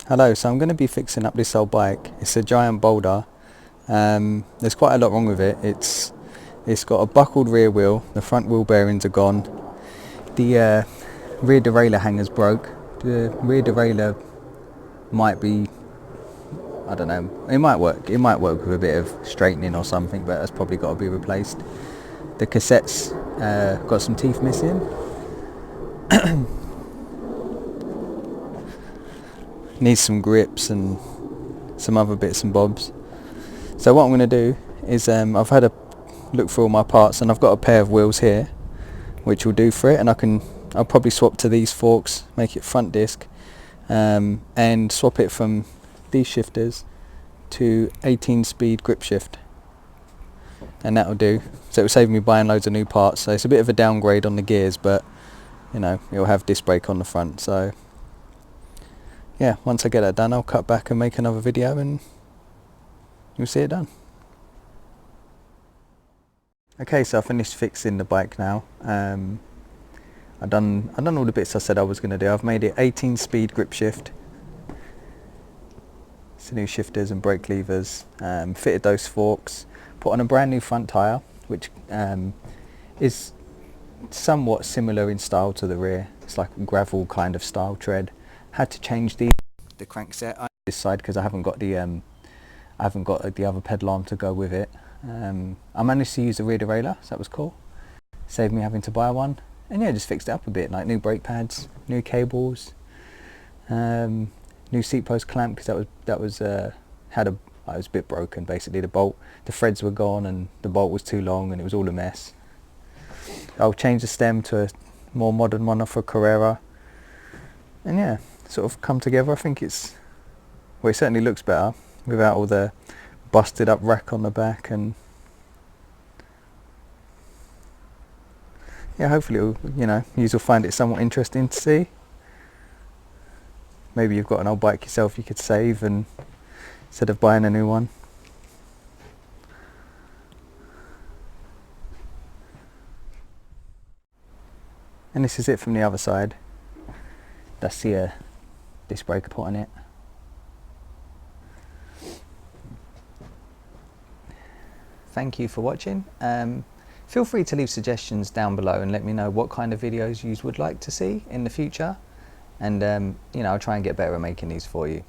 Hello, so I'm going to be fixing up this old bike. It's a Giant Boulder. There's quite a lot wrong with it. It's got a buckled rear wheel, the front wheel bearings are gone, the rear derailleur hanger's broke, the rear derailleur might be, I don't know, it might work with a bit of straightening or something, but that's probably got to be replaced. The cassette's got some teeth missing. Needs some grips and some other bits and bobs. So what I'm going to do is I've had a look through all my parts and I've got a pair of wheels here which will do for it, and I'll probably swap to these forks, make it front disc, and swap it from these shifters to 18 speed grip shift, and that'll do. So it'll save me buying loads of new parts. So it's a bit of a downgrade on the gears, but you know, it'll have disc brake on the front. So yeah, once I get that done, I'll cut back and make another video and you'll see it done. Okay, so I finished fixing the bike now. I've done all the bits I said I was going to do. I've made it 18 speed grip shift. Some new shifters and brake levers, fitted those forks, put on a brand new front tyre, which is somewhat similar in style to the rear. It's like a gravel kind of style tread. Had to change the crankset on this side because I haven't got the other pedal arm to go with it. I managed to use the rear derailleur, so that was cool. Saved me having to buy one, and yeah, just fixed it up a bit, like new brake pads, new cables, new seat post clamp because that was it was a bit broken basically. The threads were gone and the bolt was too long and it was all a mess. I'll change the stem to a more modern one off a Carrera, and yeah, sort of come together. I think it certainly looks better without all the busted up rack on the back, and yeah, hopefully you'll find it somewhat interesting to see. Maybe you've got an old bike yourself you could save and instead of buying a new one. And this is it from the other side. That's the disc brake put on it. Thank you for watching. Feel free to leave suggestions down below and let me know what kind of videos you would like to see in the future, and I'll try and get better at making these for you.